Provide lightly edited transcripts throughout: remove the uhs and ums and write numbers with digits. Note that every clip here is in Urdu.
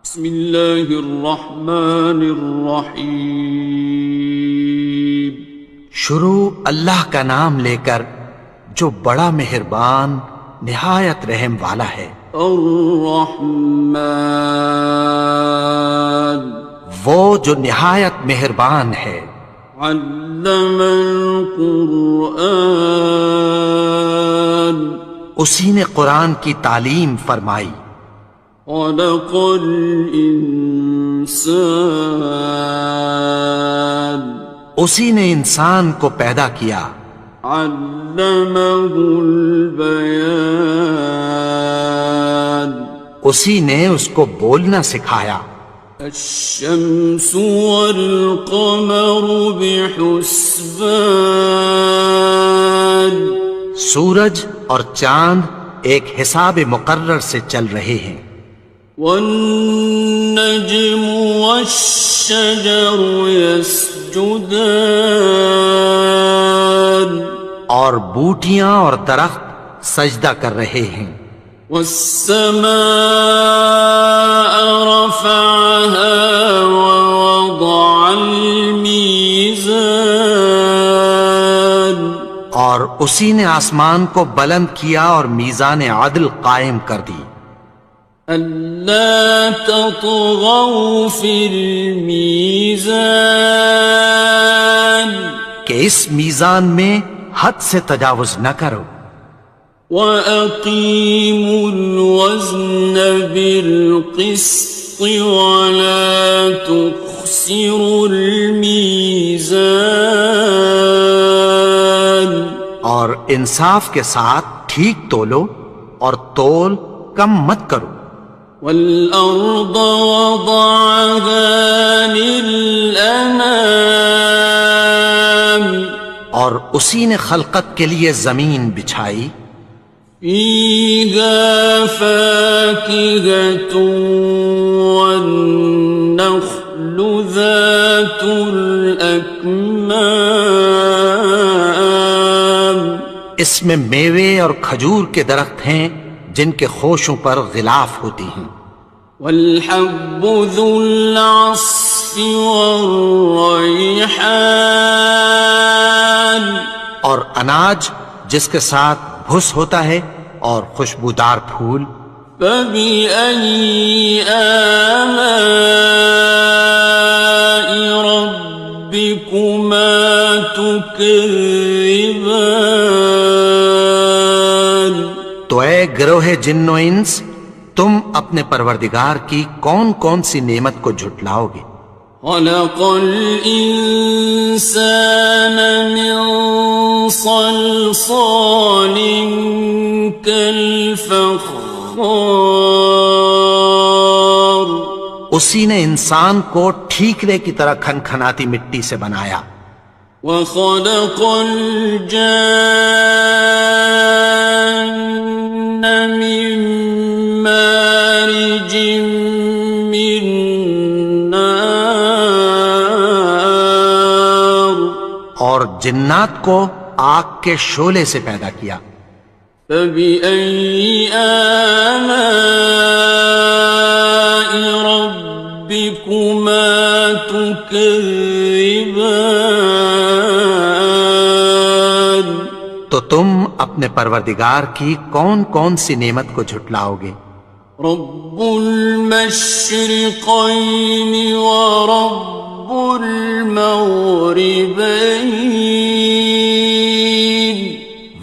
بسم اللہ الرحمن الرحیم۔ شروع اللہ کا نام لے کر جو بڑا مہربان نہایت رحم والا ہے۔ الرحمن، وہ جو نہایت مہربان ہے۔ علم القرآن، اسی نے قرآن کی تعلیم فرمائی۔ خلق الانسان، اسی نے انسان کو پیدا کیا۔ علمہ البیان، اسی نے اس کو بولنا سکھایا۔ الشمس والقمر بحسبان، سورج اور چاند ایک حساب مقرر سے چل رہے ہیں۔ والنجم والشجر يسجدان، اور بوٹیاں اور درخت سجدہ کر رہے ہیں۔ والسماء رفعها ووضع الميزان، اور اسی نے آسمان کو بلند کیا اور میزان عدل قائم کر دی۔ ألا تطغوا في الميزان، کہ اس میزان میں حد سے تجاوز نہ کرو۔ وَأَقِيمُوا الْوَزْنَ بِالْقِسْطِ وَلَا تُخْسِرُوا الْمِيزَانَ، اور انصاف کے ساتھ ٹھیک تولو اور تول کم مت کرو۔ وَالْأَرْضَ وَضَعَهَا لِلْأَنَامِ، اور اسی نے خلقت کے لیے زمین بچھائی۔ فِيهَا فَاكِهَةٌ وَالنَّخْلُ ذَاتُ الْأَكْمَامِ، اس میں میوے اور کھجور کے درخت ہیں جن کے خوشوں پر غلاف ہوتی ہیں۔ وَالْحَبُّ ذُو الْعَصْفِ وَالرَّيْحَانِ، اور اناج جس کے ساتھ بھس ہوتا ہے اور خوشبودار پھول۔ فَبِأَيِّ آلَاءِ رَبِّكُمَا تُكَذِّبَانِ، تو اے گروہ جن و انس، تم اپنے پروردگار کی کون کون سی نعمت کو جھٹلاؤ گے؟ خَلَقَ الْإِنسَانَ مِنْ صَلْصَالٍ كَالْفَخَّارِ، اسی نے انسان کو ٹھیکرے کی طرح کھنکھناتی مٹی سے بنایا۔ وَخَلَقَ الْجَانَّ مِن مَّارِجٍ مِّن نَّارٍ، اور جنات کو آگ کے شعلے سے پیدا کیا۔ فَبِأَيِّ آلَاءِ رَبِّكُمَا تُكَذِّبَانِ، تو تم اپنے پروردگار کی کون کون سی نعمت کو جھٹلاؤ گے؟ رب المشرقین ورب المغربین،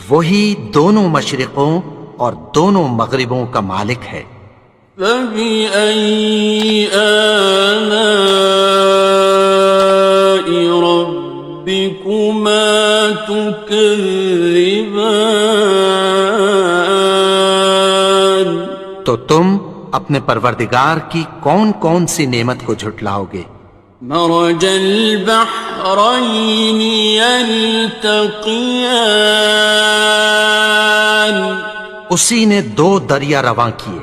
وہی دونوں مشرقوں اور دونوں مغربوں کا مالک ہے۔ فَبِأَيِّ آلَاءِ رَبِّكُمَا تُكَذِّبَانِ، تو تم اپنے پروردگار کی کون کون سی نعمت کو جھٹلاؤ گے؟ مرج البحرین یلتقیان، اسی نے دو دریا رواں کیے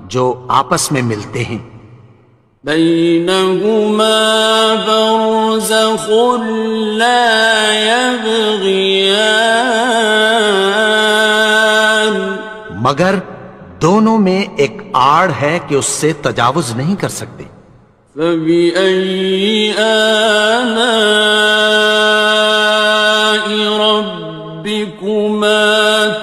جو آپس میں ملتے ہیں۔ بینہما برزخ لا یبغیان، مگر دونوں میں ایک آڑ ہے کہ اس سے تجاوز نہیں کر سکتے۔ فبأي آلاء ربكما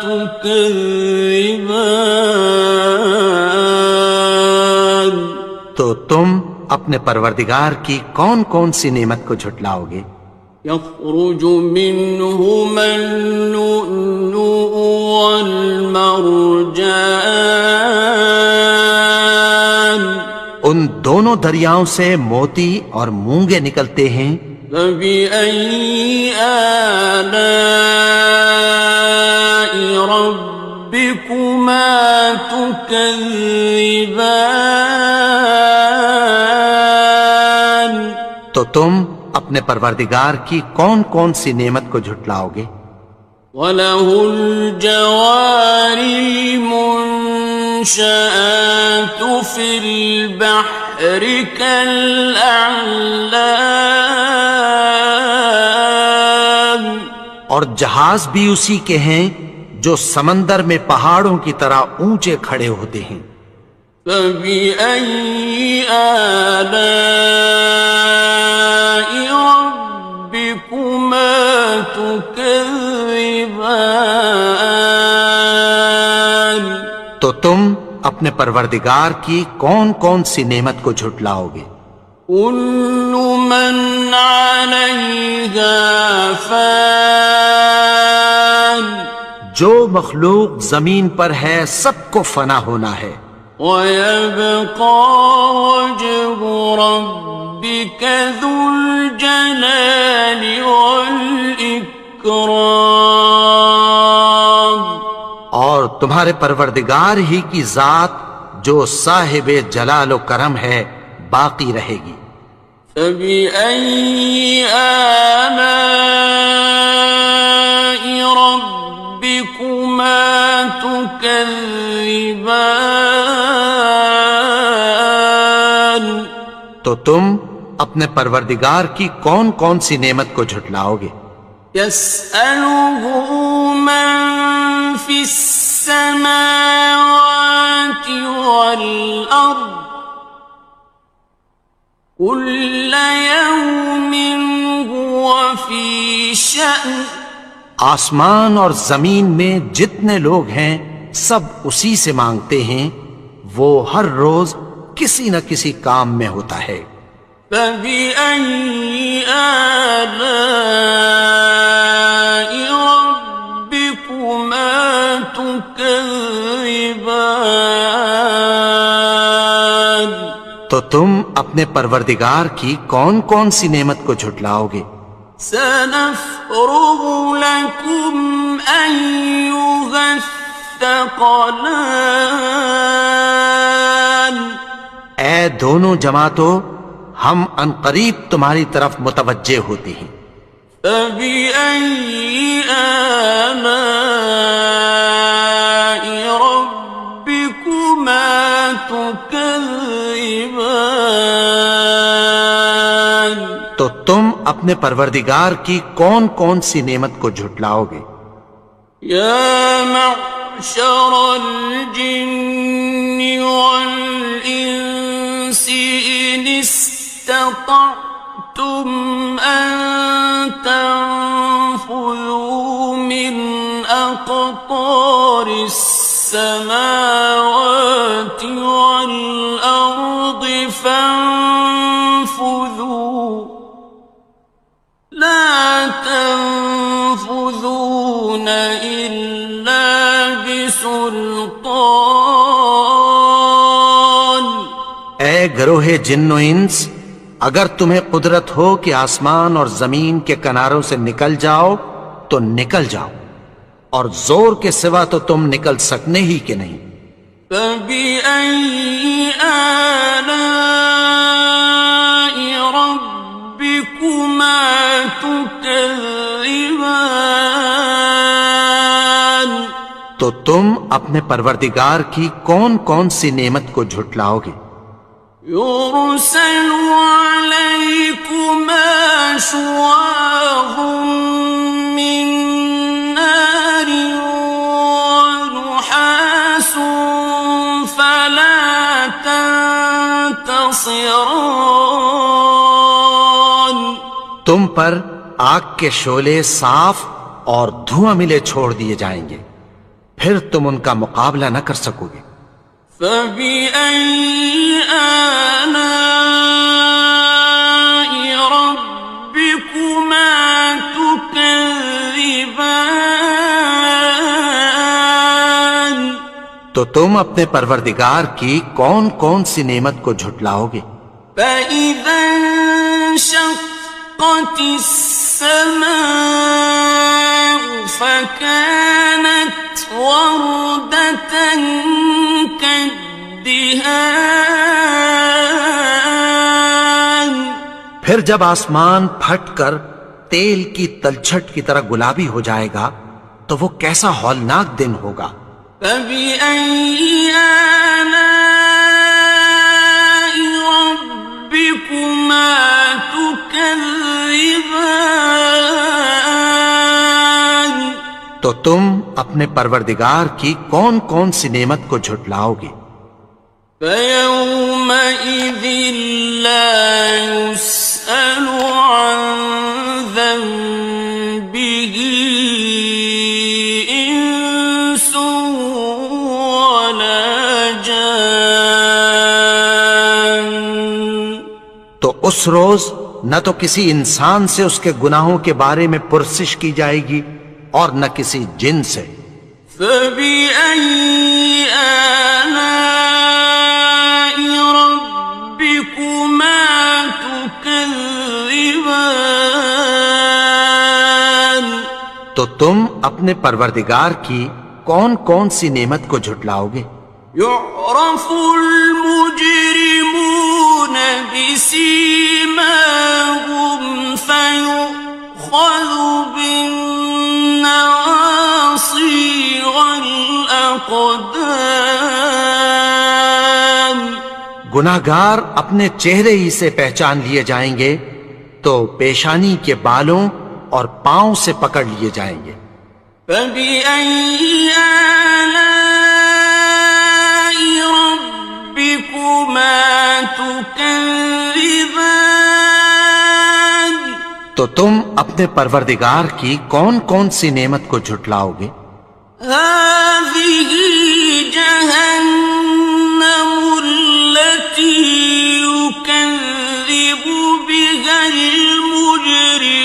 تكذبان؟ تو تم اپنے پروردگار کی کون کون سی نعمت کو جھٹلاؤ گے؟ يخرج منهما اللؤلؤ والمرجان، ان دونوں دریاؤں سے موتی اور مونگے نکلتے ہیں۔ فبأي آلاء ربكما تكذبان؟ تو تم اپنے پروردگار کی کون کون سی نعمت کو جھٹلاؤ گے؟ وَلَهُ الْجَوَارِ الْمُنشَآتُ فِي الْبَحْرِ كَالْأَعْلَامِ، اور جہاز بھی اسی کے ہیں جو سمندر میں پہاڑوں کی طرح اونچے کھڑے ہوتے ہیں۔ فَبِأَيِّ آلَاءِ رَبِّكُمَا تُكَذِّبَانِ؟ تو تم اپنے پروردگار کی کون کون سی نعمت کو جھٹلاؤ گے؟ كُلُّ مَنْ عَلَيْهَا فَانٍ، جو مخلوق زمین پر ہے سب کو فنا ہونا ہے۔ وَيَبْقَى وَجْهُ رَبِّكَ ذُو الْجَلَالِ وَالْإِكْرَامِ، اور تمہارے پروردگار ہی کی ذات جو صاحب جلال و کرم ہے باقی رہے گی۔ فَبِأَيِّ آلَاءِ رَبِّكُمَا تُكَذِّبَانِ؟ تو تم اپنے پروردگار کی کون کون سی نعمت کو جھٹلاؤ گے؟ يَسْأَلُهُ مَن فِي السَّمَاوَاتِ وَالْأَرْضِ كُلَّ يَوْمٍ هُوَ فِي شَأْنٍ، آسمان اور زمین میں جتنے لوگ ہیں سب اسی سے مانگتے ہیں، وہ ہر روز کسی نہ کسی کام میں ہوتا ہے۔ فَبِأَيِّ آلَاءِ رَبِّكُمَا تُكَذِّبَانِ؟ تو تم اپنے پروردگار کی کون کون سی نعمت کو جھٹلاؤ گے؟ سَنَفْرُغُ لَكُمْ أَيُّهَ الثَّقَلَانِ، اے دونوں جماعتوں ہم عنقریب تمہاری طرف متوجہ ہوتے ہیں۔ فَبِأَيِّ آلَاءِ رَبِّكُمَا تُكَذِّبَانِ؟ تو تم اپنے پروردگار کی کون کون سی نعمت کو جھٹلاؤ گے؟ يَا مَعْشَرَ الْجِنِّ وَالْإِنسِ إِنِ اسْتَطَعْتُمْ أَن تَنفُذُوا مِنْ أَقْطَارِ السَّمَاوَاتِ وَالْأَرْضِ فَانفُذُوا لَا تَنفُذُونَ إِلَّا بِسُلْطَانٍ۔ اے گروہ جن و انس، اگر تمہیں قدرت ہو کہ آسمان اور زمین کے کناروں سے نکل جاؤ تو نکل جاؤ، اور زور کے سوا تو تم نکل سکنے ہی کہ نہیں۔ فَبِأَيِّ آلَاءِ رَبِّكُمَا تُكَذِّبَانِ؟ تو تم اپنے پروردگار کی کون کون سی نعمت کو جھٹلاؤ گے؟ يُرْسَلُ عَلَيْكُمَا شُوَاظٌ مِّن نَّارٍ وَنُحَاسٌ ناصران تم پر آگ کے شعلے صاف اور دھواں ملے چھوڑ دیے جائیں گے، پھر تم ان کا مقابلہ نہ کر سکو گے۔ فَبِأَيِّ آلَاءِ رَبِّكُمَا تُكَذِّبَانِ تو تم اپنے پروردگار کی کون کون سی نعمت کو جھٹلاؤ گے؟ فَإِذَا انشَقَّتِ السَّمَاءُ فَكَانَتْ وَرْدَةً كَالدِّهَانِ پھر جب آسمان پھٹ کر تیل کی تلچھٹ کی طرح گلابی ہو جائے گا تو وہ کیسا ہولناک دن ہوگا۔ فَبِأَيِّ آلَاءِ رَبِّكُمَا تُكَذِّبَانِ تو تم اپنے پروردگار کی کون کون سی نعمت کو جھٹلاؤ گے؟ فَيَوْمَئِذٍ لَا يُسْأَلُ عَنْ ذَنبِهِ إِنسٌ وَلَا جَانٌ تو اس روز نہ تو کسی انسان سے اس کے گناہوں کے بارے میں پرسش کی جائے گی اور نہ کسی جن سے۔ فَبِأَيِّ آلَاءِ رَبِّكُمَا تُكَذِّبَانِ تو تم اپنے پروردگار کی کون کون سی نعمت کو جھٹلاؤ گے؟ يُعْرَفُ الْمُجْرِمُونَ بِسِيمَاهُمْ فَيُؤْخَذُ بِالنَّوَاصِي وَالْأَقْدَامِ گناہگار اپنے چہرے ہی سے پہچان لیے جائیں گے تو پیشانی کے بالوں اور پاؤں سے پکڑ لیے جائیں گے۔ فَبِأَيِّ آلَاءِ رَبِّكُمَا تُكَذِّبَانِ تو تم اپنے پروردگار کی کون کون سی نعمت کو جھٹلاؤ گے؟ هَذِهِ جَهَنَّمُ الَّتِي يُكَذِّبُ بِهَا الْمُجْرِمُونَ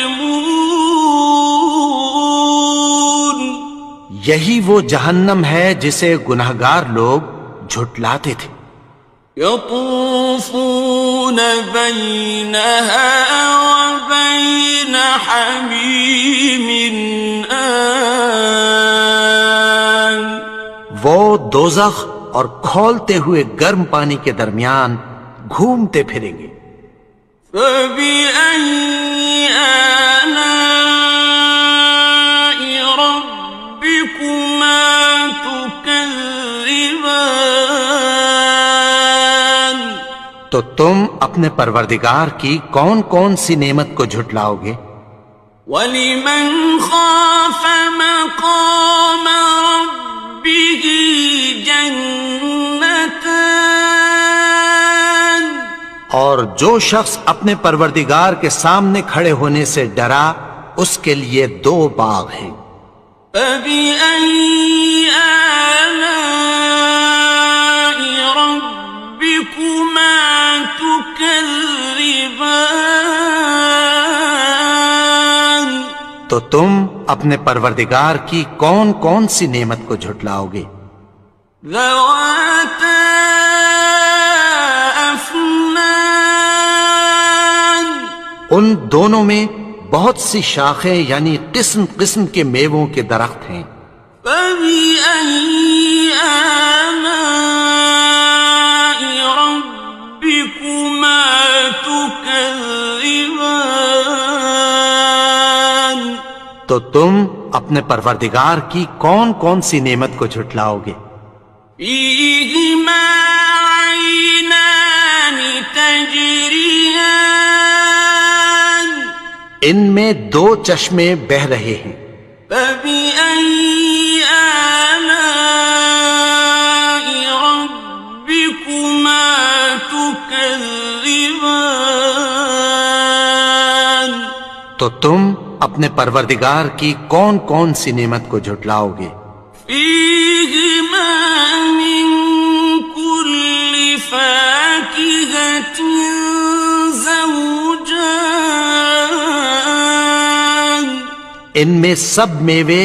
یہی وہ جہنم ہے جسے گناہگار لوگ جھٹلاتے تھے۔ يَطُوفُونَ بَيْنَهَا وَبَيْنَ حَمِيمٍ آنٍ وہ دوزخ اور کھولتے ہوئے گرم پانی کے درمیان گھومتے پھریں گے۔ فَبِأَيِّ آلَاءِ رَبِّكُمَا تُكَذِّبَانِ تو تم اپنے پروردگار کی کون کون سی نعمت کو جھٹلاؤ گے؟ وَلِمَنْ خَافَ مَقَامَ رَبِّهِ جَنَّتَانِ اور جو شخص اپنے پروردگار کے سامنے کھڑے ہونے سے ڈرا اس کے لیے دو باغ ہیں۔ فَبِأَيِّ آلَاءِ رَبِّكُمَا تُكَذِّبَانِ تو تم اپنے پروردگار کی کون کون سی نعمت کو جھٹلاؤ گے؟ ذَوَاتَا أَفْنَانٍ ان دونوں میں بہت سی شاخیں یعنی قسم قسم کے میووں کے درخت ہیں۔ فَبِأَيِّ آلَاءِ رَبِّكُمَا تُكَذِّبَانِ تو تم اپنے پروردگار کی کون کون سی نعمت کو جھٹلاؤ گے؟ فِيهِمَا عَيْنَانِ تَجْرِيَانِ ان میں دو چشمے بہ رہے ہیں۔ فَبِأَيِّ آلَاءِ رَبِّكُمَا تُكَذِّبَانِ تكذبان تو تم اپنے پروردگار کی کون کون سی نعمت کو جھٹلاؤ گے؟ فيهما من كل فاكهة زوجان ان میں سب میوے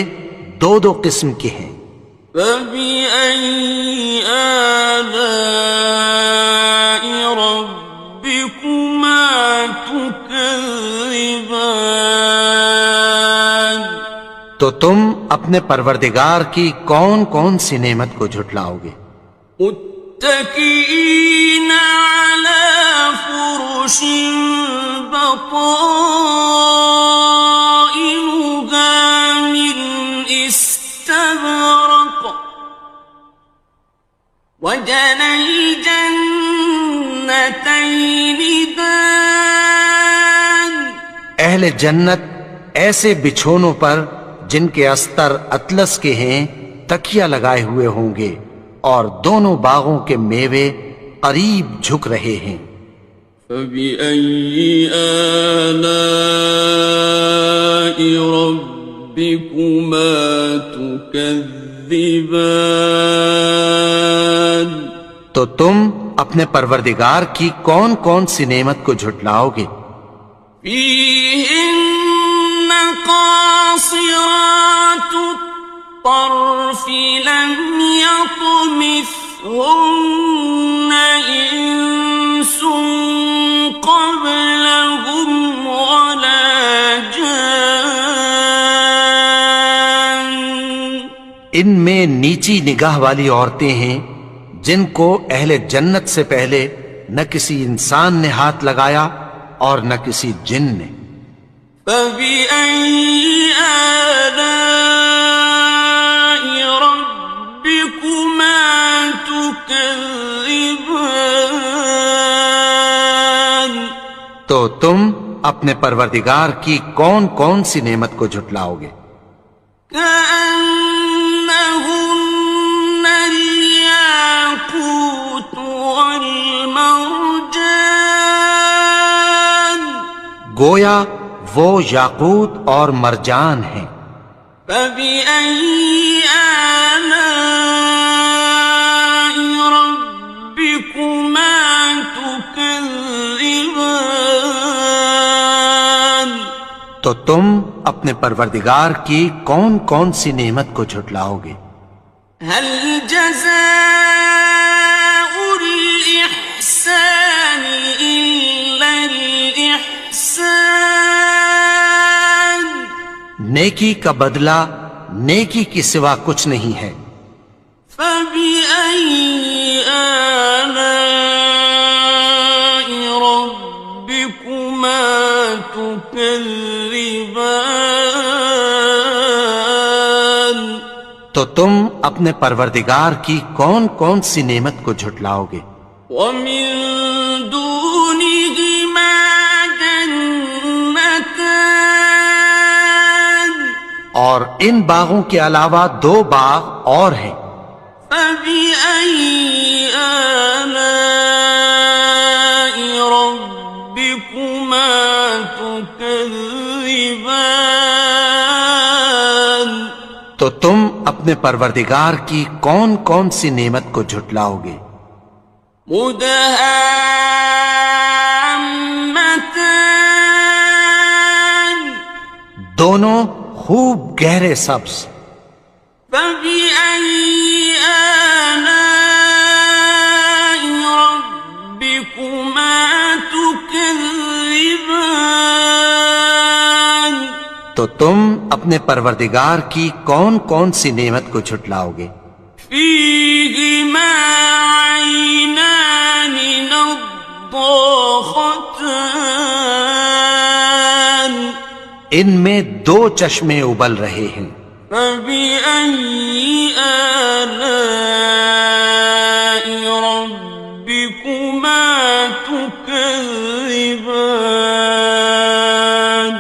دو دو قسم کے ہیں۔ فبأي آلاء ربكما تكذبان تو تم اپنے پروردگار کی کون کون سی نعمت کو جھٹلاؤ گے؟ متكئين على فرش بطائنها من استبرق وجنى الجنتين دان اہل جنت ایسے بچھونوں پر جن کے استر اطلس کے ہیں تکیہ لگائے ہوئے ہوں گے، اور دونوں باغوں کے میوے قریب جھک رہے ہیں۔ فبأي آلاء ربكما تكذبان تو تم اپنے پروردگار کی کون کون سی نعمت کو جھٹلاؤ گے؟ فيهن قاصرات الطرف لم يطمثهن إنس قبلهم ولا جان ان میں نیچی نگاہ والی عورتیں ہیں جن کو اہل جنت سے پہلے نہ کسی انسان نے ہاتھ لگایا اور نہ کسی جن نے۔ فبأي آلاء ربكما تكذبان تو تم اپنے پروردگار کی کون کون سی نعمت کو جھٹلاؤ گے؟ كأنهن الياقوت والمرجان گویا وہ یاقوت اور مرجان ہیں۔ فبأي آلاء ربكما تكذبان تو تم اپنے پروردگار کی کون کون سی نعمت کو جھٹلاؤ گے؟ هل جزاء الإحسان إلا الإحسان نیکی کا بدلہ نیکی کی سوا کچھ نہیں ہے۔ فبأي آلاء ربكما تكذبان تو تم اپنے پروردگار کی کون کون سی نعمت کو جھٹلاؤ گے؟ ومن دونهما جنتان اور ان باغوں کے علاوہ دو باغ اور ہیں۔ فبأي آلاء ربكما تكذبان تو تم اپنے پروردگار کی کون کون سی نعمت کو جھٹلاؤ گے؟ مدهامتان دونوں خوب گہرے سبز۔ فبأي آلاء ربكما تكذبان تو تم اپنے پروردگار کی کون کون سی نعمت کو جھٹلاؤ گے؟ فيهما عينان نضاختان ان میں دو چشمے ابل رہے ہیں۔ فبأي آلاء ربكما تكذبان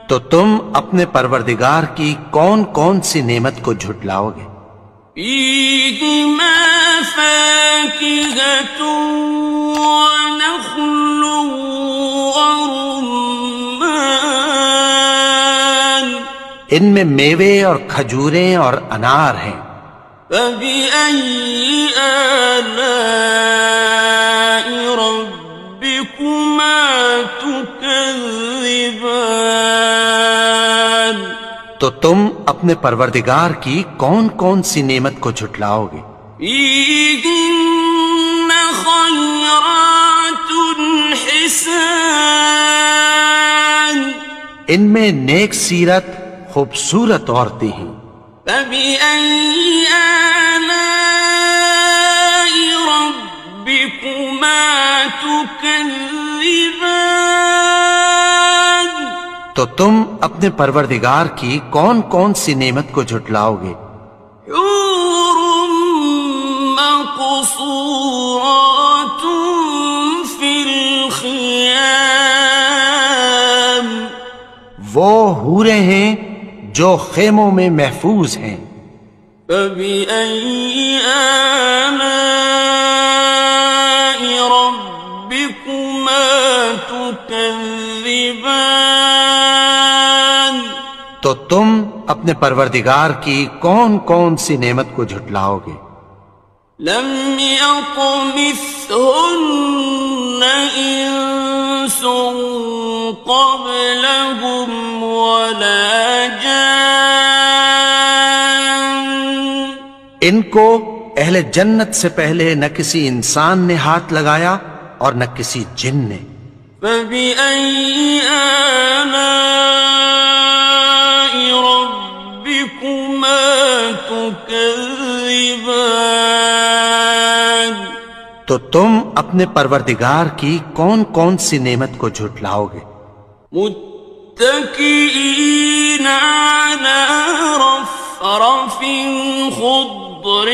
تو تم اپنے پروردگار کی کون کون سی نعمت کو جھٹلاؤ گے؟ فيهما فاكهة ونخل ورمان ان میں میوے اور کھجوریں اور انار ہیں. فبأي آلاء ربكما تكذبان تو تم اپنے پروردگار کی کون کون سی نعمت کو جھٹلاؤ گے؟ فيهن خيرات حسان ان میں نیک سیرت خوبصورت عورتیں ہیں. فبأي آلاء ربكما تكذبان تو تم اپنے پروردگار کی کون کون سی نعمت کو جھٹلاؤ گے؟ حور مقصورات في الخيام وہ حوریں ہیں جو خیموں میں محفوظ ہیں. فبأي آلاء ربكما تكذبان تو تم اپنے پروردگار کی کون کون سی نعمت کو جھٹلاؤ گے؟ لم يطمثهن إنس قبلهم ولا جان ان کو اہل جنت سے پہلے نہ کسی انسان نے ہاتھ لگایا اور نہ کسی جن نے. فبأي آلاء ربكما تكذبان تو تم اپنے پروردگار کی کون کون سی نعمت کو جھٹلاؤ گے؟ متكئين على رفرف خضر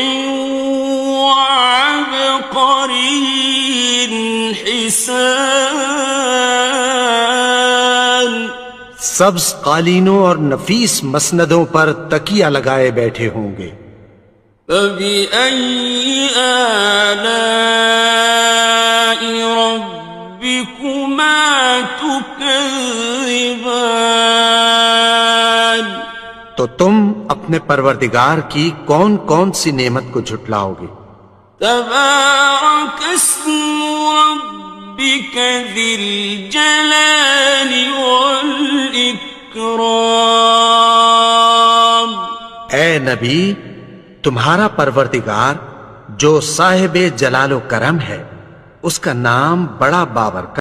وعبقري حسان سبز قالینوں اور نفیس مسندوں پر تکیہ لگائے بیٹھے ہوں گے. فبأي آلاء ربكما تكذبان تو تم اپنے پروردگار کی کون کون سی نعمت کو جھٹلاؤ گے؟ تبارك اسم ربك ذي الجلال والإكرام اے نبی، تمہارا پروردگار جو صاحب جلال و کرم ہے، اس کا نام بڑا بابرکت